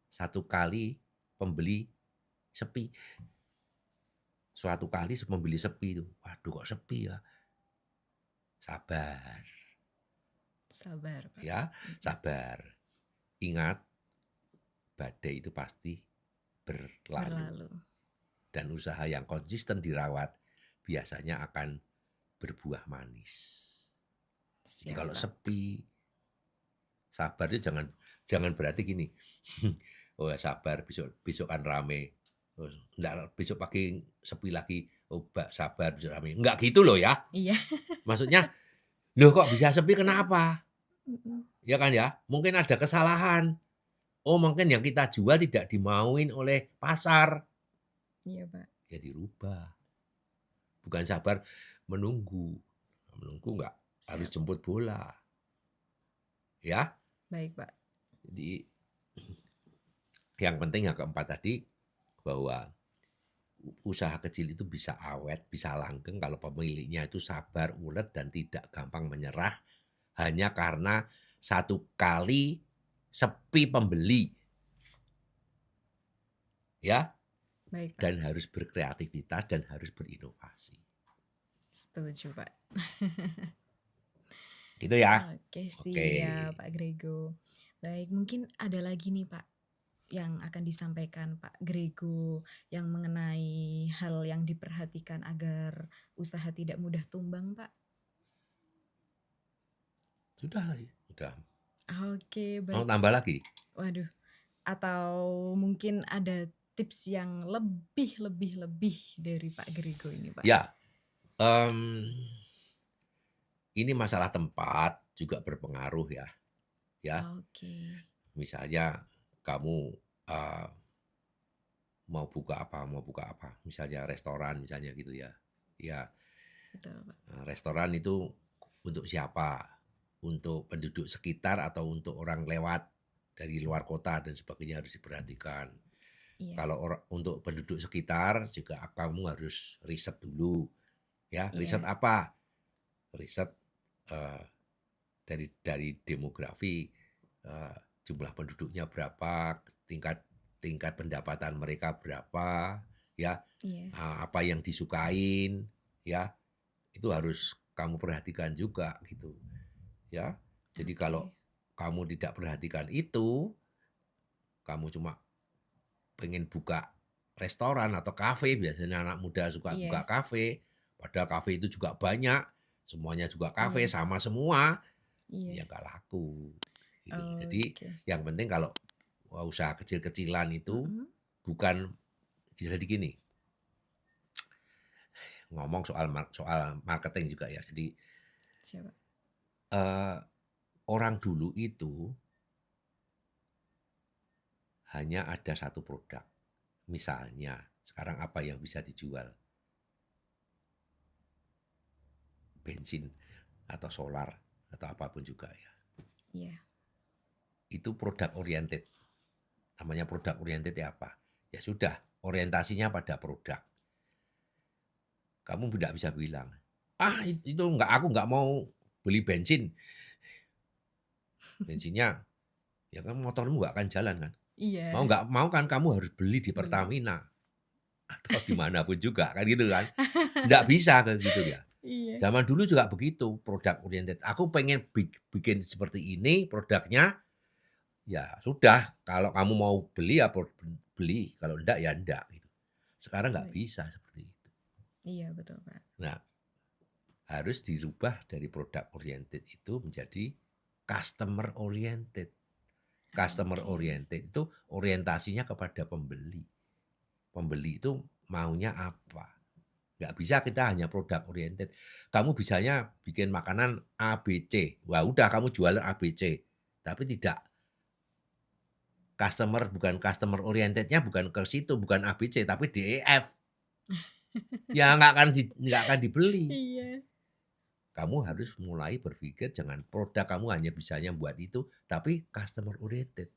satu kali pembeli sepi. Suatu kali pembeli sepi itu, waduh kok sepi ya. Sabar, Sabar Pak. ya, sabar. Ingat, badai itu pasti berlalu. Berlalu. Dan usaha yang konsisten dirawat biasanya akan berbuah manis. Jadi Siap, kalau Pak. sepi, sabar itu jangan berarti gini. Oh ya sabar, besok kan rame. Terus enggak, besok pagi sepi lagi. Oh sabar, besok rame. Enggak gitu loh ya. Iya. Maksudnya, loh kok bisa sepi kenapa? Mhm. Ya kan ya? Mungkin ada kesalahan. Oh mungkin yang kita jual tidak dimauin oleh pasar. Iya, Pak. Ya dirubah. Bukan sabar menunggu. Menunggu enggak harus Siap. jemput bola. Ya. Baik, Pak. Jadi yang penting yang keempat tadi bahwa usaha kecil itu bisa awet, bisa langgeng kalau pemiliknya itu sabar, ulet dan tidak gampang menyerah hanya karena satu kali sepi pembeli. Ya, Baik, Pak. dan harus berkreativitas dan harus berinovasi. Setuju, Pak. Gitu ya. Oke, Oke. siap Pak Grego. Baik, mungkin ada lagi nih Pak yang akan disampaikan Pak Grego yang mengenai hal yang diperhatikan agar usaha tidak mudah tumbang, Pak? Sudah lah, sudah. Oke, Mau baik. tambah lagi? Waduh, atau mungkin ada tips yang lebih dari Pak Grego ini, Pak? Ya, ini masalah tempat juga berpengaruh ya. Ya, Oke, misalnya kamu mau buka apa, misalnya restoran misalnya gitu ya. Ya, betul Pak. restoran itu untuk siapa? Untuk penduduk sekitar atau untuk orang lewat dari luar kota dan sebagainya harus diperhatikan. Iya, Kalau untuk penduduk sekitar juga kamu harus riset dulu, ya. Riset iya, apa? Riset eh, dari demografi, jumlah penduduknya berapa, tingkat tingkat pendapatan mereka berapa, ya. iya. Apa yang disukain, ya. Itu harus kamu perhatikan juga gitu, ya. Jadi kalau Oke, kamu tidak perhatikan itu, kamu cuma pengen buka restoran atau kafe, biasanya anak muda suka buka iya, kafe, padahal kafe itu juga banyak, semuanya juga kafe, iya, sama semua, ya iya. nggak laku. Gitu. Jadi Oke. yang penting kalau usaha kecil-kecilan itu Mhm, bukan jadi gini, ngomong soal marketing juga ya. Jadi siapa? eh, orang dulu itu hanya ada satu produk. Misalnya, sekarang apa yang bisa dijual? Bensin atau solar atau apapun juga ya. Iya, Itu produk oriented. Namanya produk oriented ya apa? Ya sudah, orientasinya pada produk. Kamu tidak bisa bilang, itu enggak, aku nggak mau beli bensin. Bensinnya, ya kan motormu nggak akan jalan kan. Mau iya, nggak mau kan kamu harus beli di beli. Pertamina atau dimanapun juga kan gitu kan. Nggak bisa kayak gitu ya. Iya, Zaman dulu juga begitu, produk oriented. Aku pengen bikin seperti ini produknya, ya sudah, kalau kamu mau beli ya beli, kalau enggak ya enggak gitu. Sekarang nggak baik. bisa seperti itu. Iya, betul, Pak. Nah, harus dirubah dari produk oriented itu menjadi customer oriented. Customer Oke, oriented itu orientasinya kepada pembeli. Pembeli itu maunya apa? Nggak bisa kita hanya produk oriented. Kamu bisanya bikin makanan A, B, C. Wah udah kamu jualan A, B, C. Tapi tidak bukan customer orientednya bukan ke situ, bukan A, B, C, tapi D, E, F. Ya nggak akan dibeli. iya. Kamu harus mulai berpikir jangan produk kamu hanya bisanya buat itu, tapi customer oriented.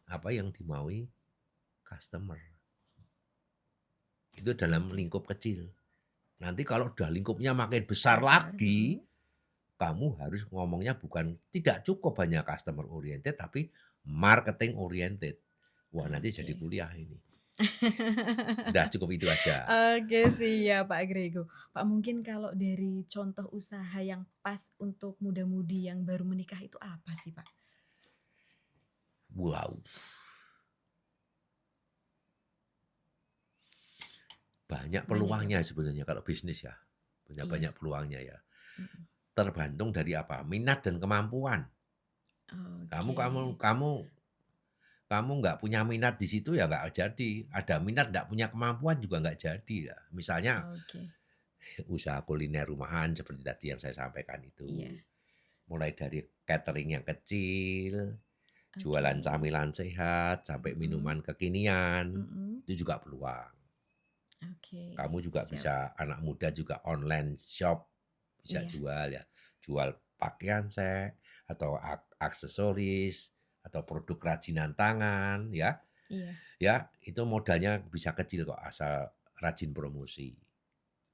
Apa yang dimaui customer. Itu dalam Oke, lingkup kecil. Nanti kalau udah lingkupnya makin besar besar, lagi, mhm. kamu harus ngomongnya bukan tidak cukup hanya customer oriented, tapi marketing oriented. Wah, nanti jadi Oke. kuliah ini. Udah cukup itu aja. Oke, siap Pak Grego. Pak, mungkin kalau dari contoh usaha yang pas untuk muda-mudi yang baru menikah itu apa sih, Pak? Wow. Banyak Banyak ya, peluangnya Pak? sebenarnya kalau bisnis ya, Iya, banyak-banyak peluangnya ya. mhm. Tergantung dari apa, minat dan kemampuan. Kamu Oke. kamu kamu kamu nggak punya minat di situ ya nggak jadi, ada minat nggak punya kemampuan juga nggak jadi ya. Misalnya Oke. usaha kuliner rumahan seperti tadi yang saya sampaikan itu, Iya, mulai dari catering yang kecil, oke. jualan camilan sehat, sampai Mhm, minuman kekinian, mhm. itu juga peluang. Oke, Kamu juga siap. bisa anak muda juga online shop, bisa Iya, jual ya, jual pakaian atau aksesoris, atau produk kerajinan tangan ya. iya. Ya, itu modalnya bisa kecil kok asal rajin promosi.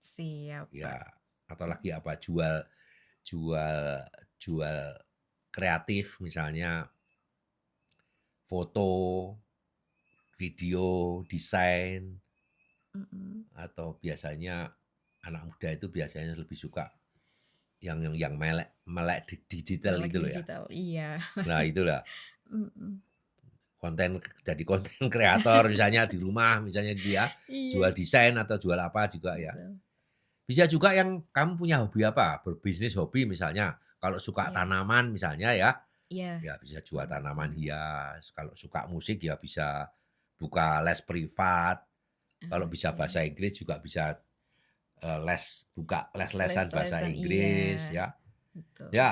Siap, Ya, Pak. atau Mhm, lagi apa, jual jual kreatif misalnya foto, video, desain, mhm. atau biasanya anak muda itu biasanya lebih suka yang melek melek digital Melek itu loh ya. digital, iya. Nah itulah, Mhm. jadi konten kreator misalnya di rumah misalnya dia jual Iya, desain atau jual apa juga ya. betul. Bisa juga yang kamu punya hobi apa, berbisnis hobi misalnya, kalau suka Iya, tanaman misalnya ya, iya. ya bisa jual tanaman Mhm. hias, kalau suka musik ya bisa buka les privat, kalau bisa Oke. bahasa Inggris juga bisa, buka les-lesan bahasa Les-lesan, iya, Inggris ya. betul. Ya,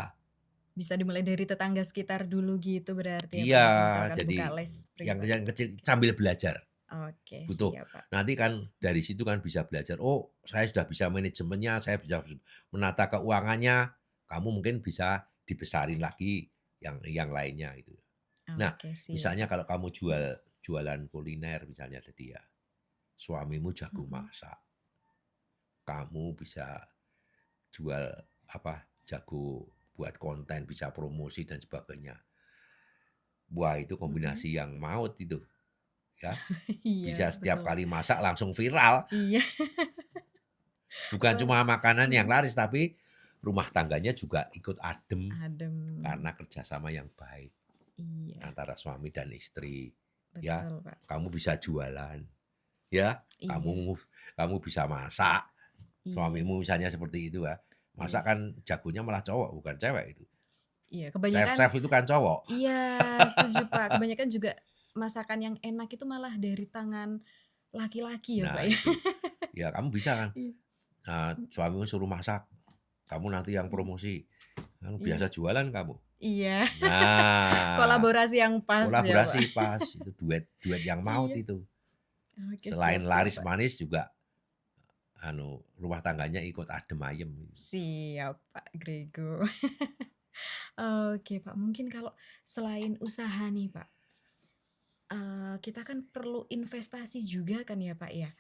Bisa dimulai dari tetangga sekitar dulu gitu berarti ya, Pak, iya, misalkan jadi buka les yang privat. yang kecil Oke. sambil belajar, Oke, butuh. siap, Pak. Nanti kan dari situ kan bisa belajar, "Oh, saya sudah bisa manajemennya, saya bisa menata keuangannya." Kamu mungkin bisa dibesarin lagi yang lainnya itu. Nah, Oke, siap, misalnya Pak. kalau kamu Mhm, jualan kuliner misalnya tadi ya, suamimu jago mhm. masak, kamu bisa jual apa, jago buat konten, bisa promosi dan sebagainya. Wah, itu Mhm. kombinasi yang maut itu, ya. Iya, Bisa setiap betul, Pak. kali masak langsung viral. Iya. Bukan Wah, cuma makanan yang mhm. laris, tapi rumah tangganya juga ikut adem karena Adem. kerjasama yang baik Iya, antara suami dan istri. Ya, betul, Pak. kamu bisa jualan, ya, Iya, kamu kamu bisa masak. iya, Suamimu misalnya seperti itu ya. Masak iya, kan jagonya malah cowok bukan cewek itu. iya. Kebanyakan Chef-chef itu kan cowok. iya, setuju, Pak. Kebanyakan juga masakan yang enak itu malah dari tangan laki-laki ya, Pak, Nah ya. itu, ya kamu bisa kan, Iya, suamimu suruh masak, kamu nanti yang mhm, promosi, kan iya, biasa jualan kamu. iya. Nah, Kolaborasi yang pas ya, Pak. kolaborasi pas, itu duet duet yang maut Iya. itu. Oke, Selain siap, siap, laris Pak. manis juga rumah tangganya ikut adem ayem. Siap, Pak Grego. Oke, Pak, mungkin kalau selain usaha nih, Pak, kita kan perlu investasi juga kan ya, Pak, ya.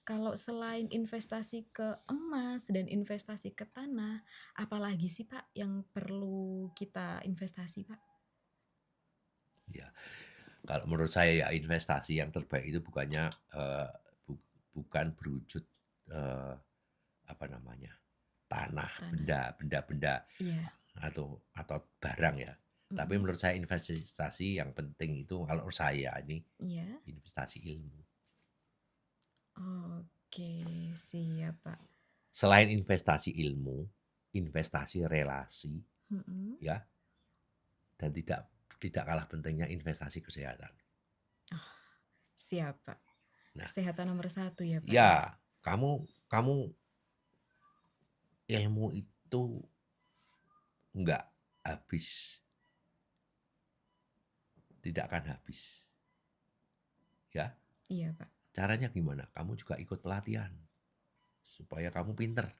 Kalau selain investasi ke emas dan investasi ke tanah, apalagi sih, Pak, yang perlu kita investasi, Pak? Ya, kalau menurut saya ya investasi yang terbaik itu bukannya, bu bukan berwujud, eee, apa namanya, tanah, Tanah. benda-benda Iya, atau barang ya. Tapi mhm, menurut saya investasi yang penting itu kalau saya ini iya. investasi ilmu. Oke, siap, Pak. Selain investasi ilmu, investasi relasi Mhm. ya, dan tidak tidak kalah pentingnya investasi kesehatan. Oh, siap, Pak. Nah, Kesehatan nomor satu ya, Pak, ya? ya kamu kamu ilmu itu nggak habis, tidak akan habis, ya. Iya, Pak. Caranya gimana? Kamu juga ikut pelatihan supaya kamu pinter.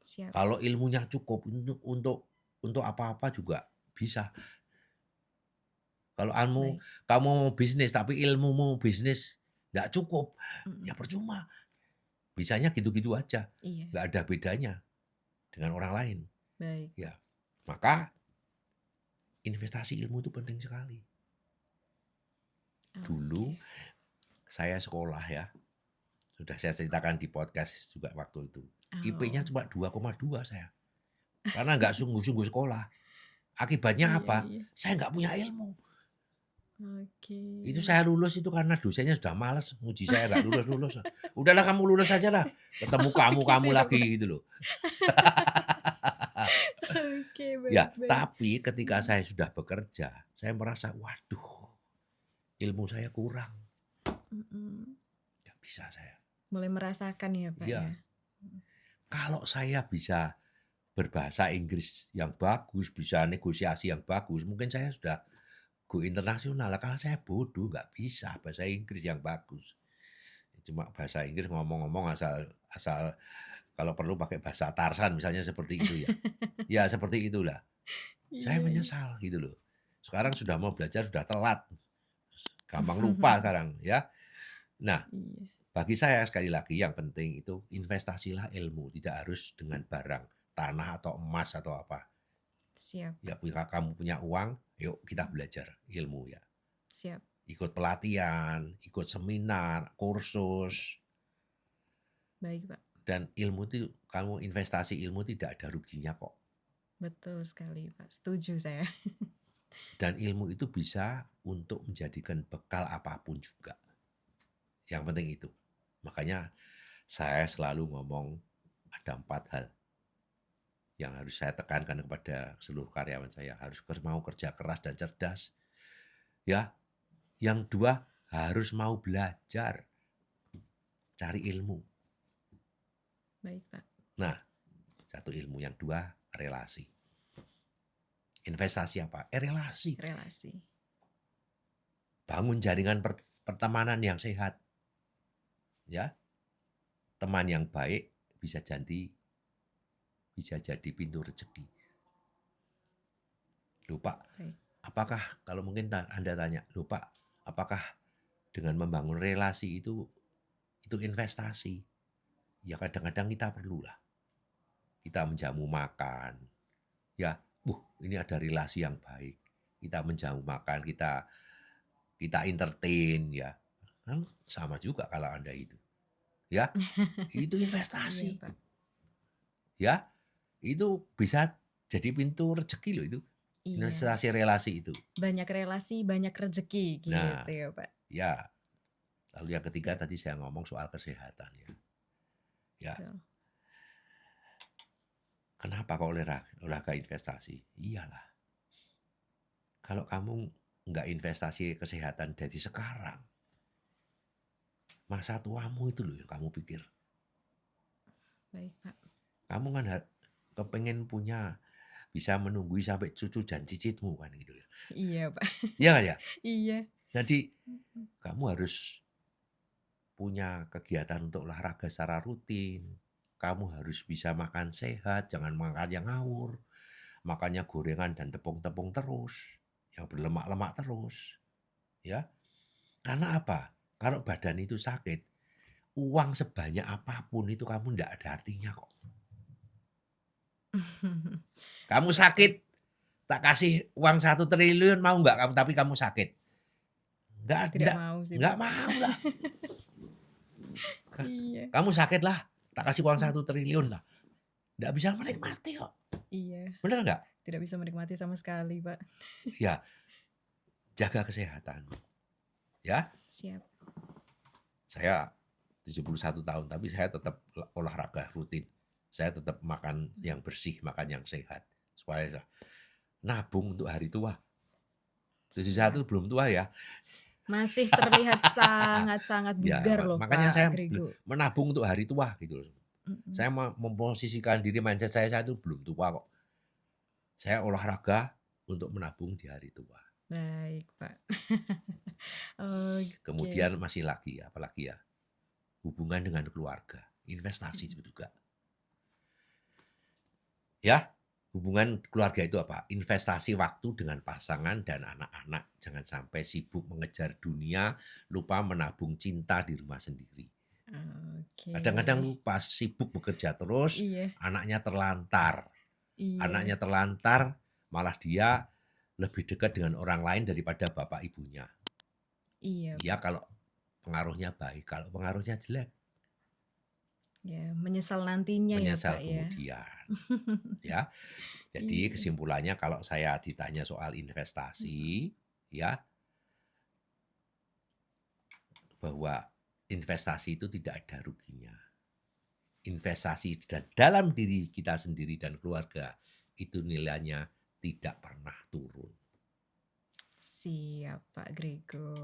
Siap. Kalau ilmunya cukup untuk apa-apa juga bisa. Kalau Baik. kamu mau bisnis tapi ilmumu bisnis nggak cukup, Mhm. ya percuma. Bisanya gitu-gitu aja, Iya, nggak ada bedanya dengan orang lain. baik, Pak. Ya, maka investasi ilmu itu penting sekali. Dulu Oke. saya sekolah ya, sudah saya ceritakan di podcast juga waktu itu. IP-nya Oh. cuma 2,2 saya. Karena nggak sungguh-sungguh sekolah. Akibatnya Iya, apa? iya. Saya nggak punya ilmu. Oke. Itu saya lulus itu karena dosennya sudah males nguji saya, nggak lulus-lulus. Udahlah kamu lulus aja lah, ketemu Gitu kamu ya, lagi Pak? gitu loh. Oke, Ya, baik baik. tapi ketika Mhm, saya sudah bekerja, saya merasa, waduh, ilmu saya kurang, mhm. nggak bisa saya. Mulai merasakan ya, Pak, ya? Iya, Mhm. kalau saya bisa berbahasa Inggris yang bagus, bisa negosiasi yang bagus, mungkin saya sudah go internasional. Lah karena saya bodoh, nggak bisa bahasa Inggris yang bagus. Cuma bahasa Inggris ngomong-ngomong asal asal kalau perlu pakai bahasa Tarzan misalnya seperti itu ya. Ya seperti itulah. Saya Iya iya. menyesal gitu loh. Sekarang sudah mau belajar sudah telat. Gampang lupa sekarang ya. Nah, Iya, bagi saya sekali lagi yang penting itu investasilah ilmu, tidak harus dengan barang, tanah atau emas atau apa. siap, Ya, Pak. kamu punya uang, yuk kita belajar ilmu ya. Siap. Ikut pelatihan, ikut seminar, kursus, Baik, Pak. dan ilmu itu kamu investasi ilmu tidak ada ruginya kok. Betul sekali, Pak. Setuju saya. Dan ilmu itu bisa untuk menjadikan bekal apapun juga. Yang penting itu. Makanya saya selalu ngomong ada 4 hal yang harus saya tekankan kepada seluruh karyawan saya. Harus mau kerja keras dan cerdas. Ya, yang 2 harus mau belajar, cari ilmu. Baik, Pak. Nah, satu ilmu, yang 2 relasi. Investasi apa? Relasi. Relasi. Bangun jaringan pertemanan yang sehat. Ya, teman yang baik bisa jadi pintu rezeki. Lupa, Baik. apakah kalau mungkin Anda tanya, lupa, apakah dengan membangun relasi itu investasi? Ya kadang-kadang kita perlulah. Kita menjamu makan, ya, ini ada relasi yang baik. Kita menjamu makan, kita entertain, ya, kan sama juga kalau Anda itu, ya, itu Iya, investasi, Pak. ya, itu bisa jadi pintu rezeki loh itu, Iya. investasi relasi itu. Banyak relasi, banyak rezeki Nah, gitu ya, Pak. ya, lalu yang ketiga Siap. tadi saya ngomong soal kesehatan ya. Ya, Betul. kenapa kok olahraga investasi? Iyalah, kalau kamu nggak investasi kesehatan dari sekarang, masa tuamu itu loh yang kamu pikir. Baik, Pak. Kamu kan kepengen punya, bisa menunggui sampai cucu dan cicitmu kan gitu ya. Iya, Pak. Iya kan ya? Iya. Jadi Mhm. kamu harus punya kegiatan untuk olahraga secara rutin. Kamu harus bisa makan sehat, jangan makan yang ngawur. Makannya gorengan dan tepung-tepung terus, yang berlemak-lemak terus, ya. Karena apa? Kalau badan itu sakit, uang sebanyak apapun itu kamu ndak ada artinya kok. Kamu sakit, tak kasih uang 1 triliun mau nggak kamu, tapi kamu sakit? Nggak Tidak ndak mau sih, nggak Pak. mau lah. Iya. Kamu sakit lah, tak kasih uang Mmm, 1 triliun lah, nggak bisa menikmati kok. iya. Bener nggak? Tidak bisa menikmati sama sekali, Pak. Ya, jaga kesehatan, ya. Siap. Saya 71 tahun, tapi saya tetap olahraga rutin. Saya tetap makan yang bersih, makan yang sehat, supaya nabung untuk hari tua. 71 Siap. belum tua ya. Masih terlihat sangat-sangat Ya, bugar loh, makanya Pak saya Grego. menabung untuk hari tua gitu loh. Mhm. Saya memposisikan diri, mindset saya itu belum tua kok. Saya olahraga untuk menabung di hari tua. Baik, Pak. Oke. Kemudian masih lagi, apalagi ya, hubungan dengan keluarga, investasi Mhm. juga. Ya, hubungan keluarga itu apa? Investasi waktu dengan pasangan dan anak-anak. Jangan sampai sibuk mengejar dunia, lupa menabung cinta di rumah sendiri. Oke. Kadang-kadang lupa, sibuk bekerja terus, Iya anaknya terlantar. iya Anaknya terlantar, malah dia lebih dekat dengan orang lain daripada bapak ibunya. iya, Iya Pak. kalau pengaruhnya baik, kalau pengaruhnya jelek, Ya, menyesal nantinya ya, menyesal Pak, ya. kemudian. Ya, jadi Iya. kesimpulannya kalau saya ditanya soal Mhm. investasi, ya, bahwa investasi itu tidak ada ruginya. Investasi dalam diri kita sendiri dan keluarga itu nilainya tidak pernah turun. Siap Pak Grego.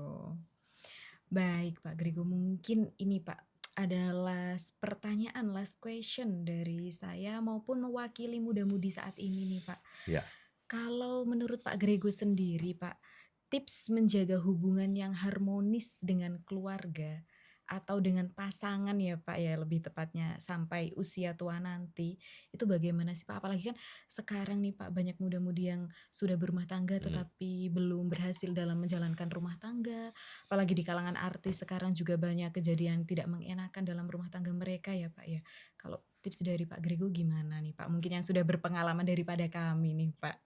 Baik Pak Grego, mungkin ini Pak ada last pertanyaan, last question dari saya maupun mewakili muda-mudi saat ini nih Pak. Ya, Kalau menurut Pak Grego sendiri Pak, tips menjaga hubungan yang harmonis dengan keluarga atau dengan pasangan ya Pak ya lebih tepatnya sampai usia tua nanti, itu bagaimana sih Pak? Apalagi kan sekarang nih Pak banyak muda-mudi yang sudah berumah tangga mhm. tetapi belum berhasil dalam menjalankan rumah tangga, apalagi di kalangan artis sekarang juga banyak kejadian tidak mengenakan dalam rumah tangga mereka ya Pak ya. Kalau tips dari Pak Grego gimana nih Pak? Mungkin yang sudah berpengalaman daripada kami nih Pak.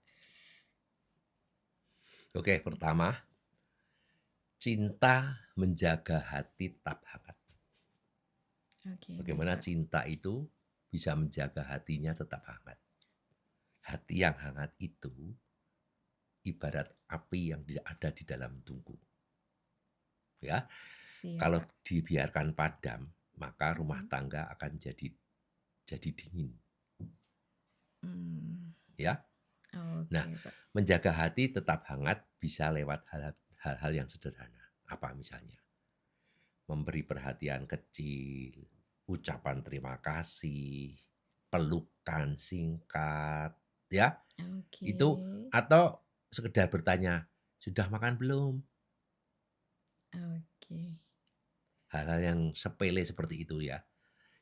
Oke, pertama, cinta menjaga hati tetap hangat. Oke, baik Bagaimana Pak. cinta itu bisa menjaga hatinya tetap hangat. Hati yang hangat itu ibarat api yang ada di dalam tungku. Ya, Siap kalau Pak. dibiarkan padam, maka rumah Mhm. tangga akan jadi dingin. Mmm, Ya, nah, oke Pak. menjaga hati tetap hangat bisa lewat hal-hal yang sederhana. Apa misalnya? Memberi perhatian kecil, ucapan terima kasih, pelukan singkat, ya. Oke. Itu atau sekedar bertanya, "Sudah makan belum?" Oke. Hal-hal yang sepele seperti itu ya.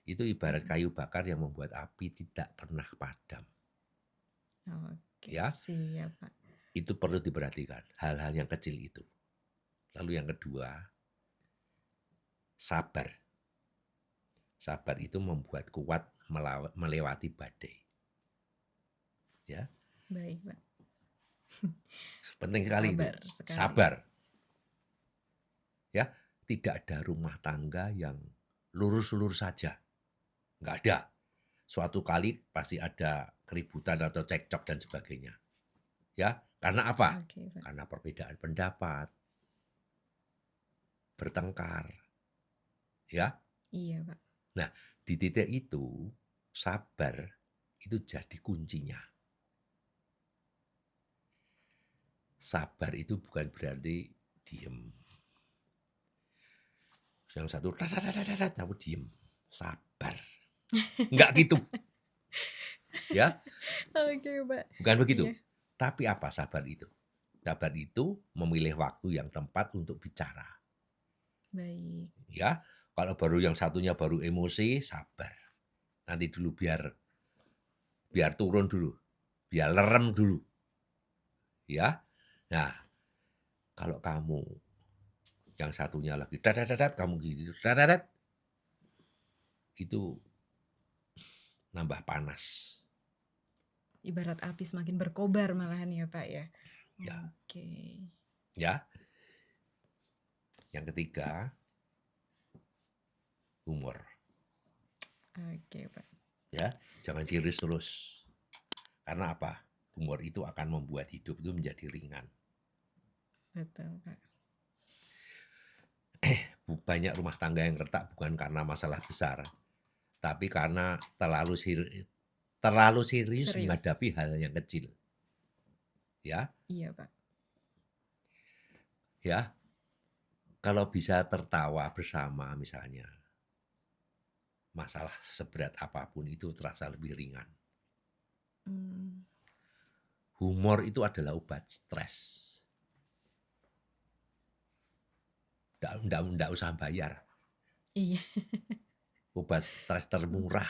Itu ibarat Mhm. kayu bakar yang membuat api tidak pernah padam, Oke, ya. siap Pak. Itu perlu diperhatikan, hal-hal yang kecil itu. Lalu yang kedua, sabar. Sabar itu membuat kuat melewati badai, ya. Baik Pak. Penting sekali itu, Sabar sekali. sabar, ya. Tidak ada rumah tangga yang lurus-lurus saja, nggak ada. Suatu kali pasti ada keributan atau cekcok dan sebagainya, ya. Karena apa? Oke Pak. Karena perbedaan pendapat, bertengkar, ya. Iya Pak. Nah, di titik itu sabar itu jadi kuncinya. Sabar itu bukan berarti diem. Yang satu kamu diem. Sabar. Enggak gitu, ya. Oke Pak. Bukan begitu. Iya. Tapi apa sabar itu? Sabar itu memilih waktu yang tepat untuk bicara, Baik. ya. Kalau baru yang satunya baru emosi, sabar. Nanti dulu biar biar turun dulu, biar lerem dulu, ya. Nah, kalau kamu yang satunya lagi kamu gitu, itu nambah panas. Ibarat api semakin berkobar malahan ya Pak ya. Ya, Oke. ya. Yang ketiga, humor. Oke Pak. Ya, jangan serius terus. Karena apa? Humor itu akan membuat hidup itu menjadi ringan. Betul Pak. Banyak rumah tangga yang retak bukan karena masalah besar, tapi karena terlalu serius Serius. menghadapi hal yang kecil. Ya, Iya Pak. ya. Kalau bisa tertawa bersama misalnya, masalah seberat apapun itu terasa lebih ringan. Mmm. Humor itu adalah obat stres. Nggak usah bayar. Iya. Obat stres termurah.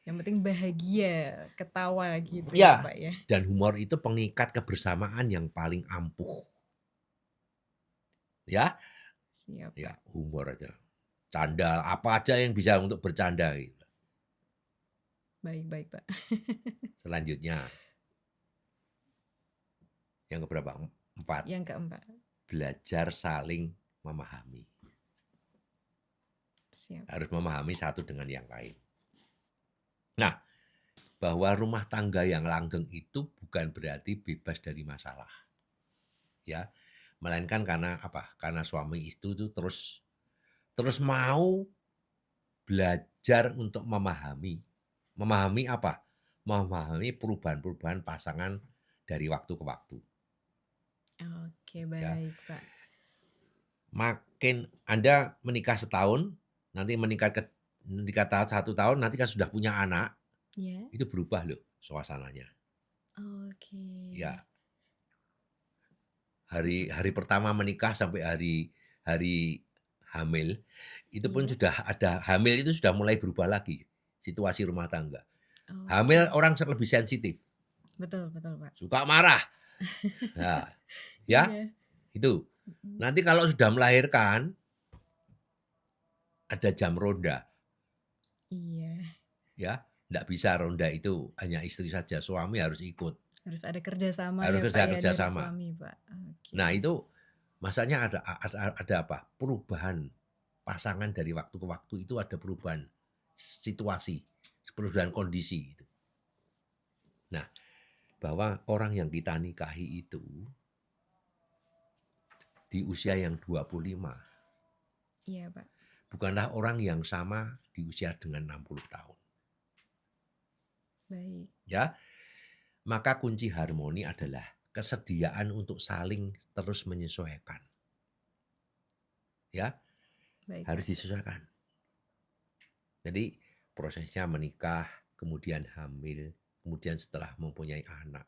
Yang penting bahagia, ketawa gitu ya Ya, Pak ya. dan humor itu pengikat kebersamaan yang paling ampuh. Ya, Siap ya Pak. humor aja. Canda, apa aja yang bisa untuk bercanda gitu. Baik Pak. Selanjutnya, yang keberapa? 4, Yang keempat. belajar saling memahami. Siap. Harus memahami satu dengan yang lain. Nah, bahwa rumah tangga yang langgeng itu bukan berarti bebas dari masalah. Ya, melainkan karena apa? Karena suami itu terus terus mau belajar untuk memahami. Memahami apa? Memahami perubahan-perubahan pasangan dari waktu ke waktu, Oke, ya. baik, Pak. Makin Anda menikah setahun, nanti menikah 1 tahun, nanti kan sudah punya anak, Ya. itu berubah loh suasananya. Oke. Ya, hari hari pertama menikah sampai hari hari hamil, itu pun Iya. sudah ada hamil itu sudah mulai berubah lagi situasi rumah tangga. Hamil Oke. orang lebih sensitif, Betul betul, Pak. suka marah. Nah, ya, Iya. itu. Mhm. Nanti kalau sudah melahirkan, ada jam ronda, Iya, ya. Nggak bisa ronda itu hanya istri saja, suami harus ikut, harus ada kerjasama harus ya, Pak, ya, kerja-kerja dari sama. suami, Pak. Oke. Nah, itu masanya ada apa? Perubahan pasangan dari waktu ke waktu itu ada perubahan situasi, perubahan kondisi gitu. Nah, bahwa orang yang kita nikahi itu di usia yang 25 Iya, Pak. bukanlah orang yang sama di usia dengan 60 tahun, Baik. ya. Maka kunci harmoni adalah kesediaan untuk saling terus menyesuaikan, ya, Baik, harus Pak. disesuaikan. Jadi prosesnya menikah, kemudian hamil, kemudian setelah mempunyai anak,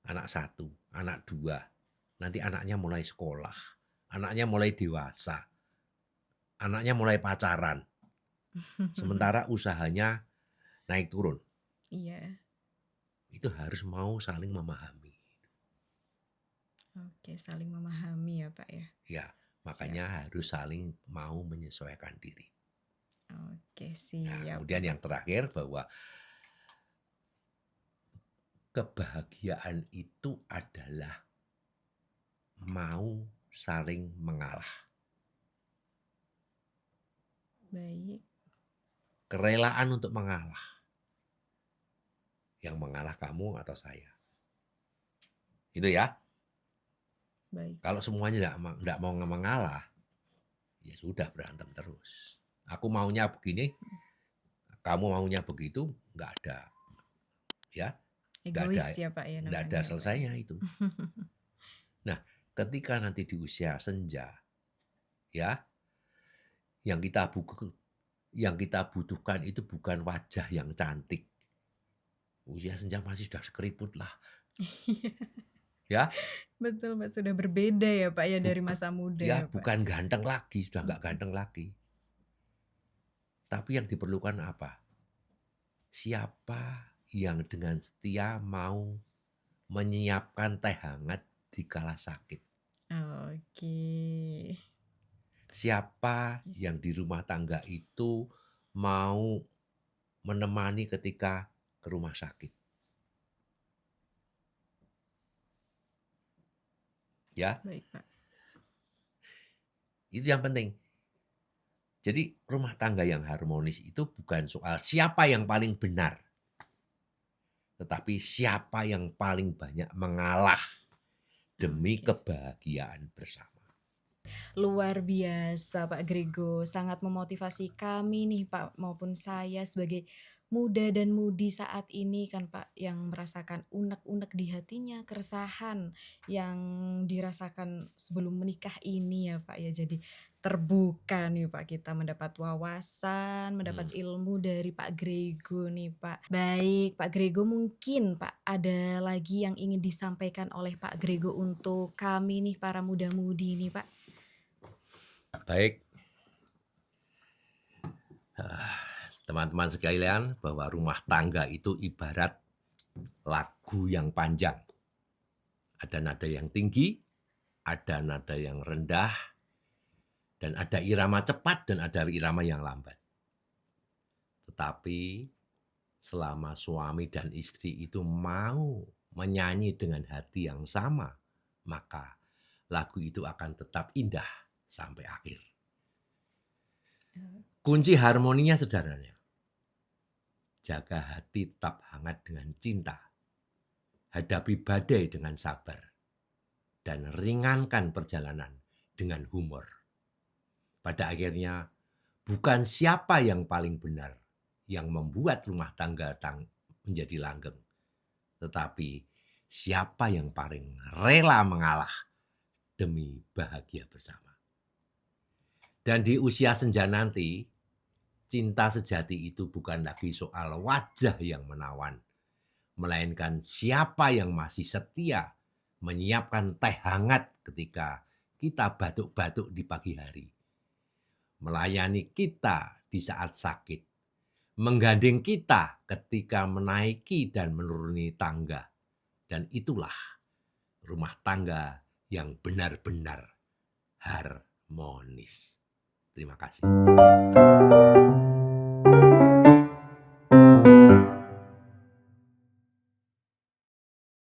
anak 1, anak 2, nanti anaknya mulai sekolah, anaknya mulai dewasa, anaknya mulai pacaran, sementara usahanya naik turun. Iya. Itu harus mau saling memahami. Oke, saling memahami ya, Pak, ya. Ya, Siap. makanya harus saling mau menyesuaikan diri. Oke, Nah, siap, kemudian yang Pak. terakhir bahwa kebahagiaan itu adalah mau saling mengalah. Baik. Kerelaan untuk mengalah. Yang mengalah kamu atau saya. Itu ya. Baik, Kalau Pak. semuanya enggak mau mengalah, ya sudah berantem terus. Aku maunya begini, kamu maunya begitu, enggak ada. Ya, enggak ada Egois ya, Pak, ya, enggak ada namanya ya, Pak, ya. selesainya itu. Nah, ketika nanti di usia senja, ya, yang kita butuhkan itu bukan wajah yang cantik. Usia senja masih sudah sekeriput lah, Iya, ya. betul, Pak, sudah berbeda ya, Pak, ya, dari Buka masa muda Ya ya, Pak. bukan ganteng lagi, sudah nggak Mhm. ganteng lagi. Tapi yang diperlukan apa? Siapa yang dengan setia mau menyiapkan teh hangat di kala sakit? Oke. Siapa Ya, yang di rumah tangga itu mau menemani ketika ke rumah sakit? Ya, baik, Pak. itu yang penting. Jadi rumah tangga yang harmonis itu bukan soal siapa yang paling benar, tetapi siapa yang paling banyak mengalah demi Oke. kebahagiaan bersama. Luar biasa Pak Grego, sangat memotivasi kami nih Pak, maupun saya sebagai muda dan mudi saat ini kan Pak, yang merasakan unek-unek di hatinya, keresahan yang dirasakan sebelum menikah ini ya Pak ya. Jadi terbuka nih Pak, kita mendapat wawasan, Hmm. mendapat ilmu dari Pak Grego nih Pak. Baik Pak Grego, mungkin Pak ada lagi yang ingin disampaikan oleh Pak Grego untuk kami nih para muda-mudi nih Pak? Baik, teman-teman sekalian, bahwa rumah tangga itu ibarat lagu yang panjang. Ada nada yang tinggi, ada nada yang rendah, dan ada irama cepat dan ada irama yang lambat. Tetapi selama suami dan istri itu mau menyanyi dengan hati yang sama, maka lagu itu akan tetap indah sampai akhir. Kunci harmoninya sederhana. Jaga hati tetap hangat dengan cinta. Hadapi badai dengan sabar. Dan ringankan perjalanan dengan humor. Pada akhirnya bukan siapa yang paling benar yang membuat rumah tangga menjadi langgeng, tetapi siapa yang paling rela mengalah demi bahagia bersama. Dan di usia senja nanti, cinta sejati itu bukan lagi soal wajah yang menawan, melainkan siapa yang masih setia menyiapkan teh hangat ketika kita batuk-batuk di pagi hari, melayani kita di saat sakit, menggandeng kita ketika menaiki dan menuruni tangga. Dan itulah rumah tangga yang benar-benar harmonis. Terima kasih.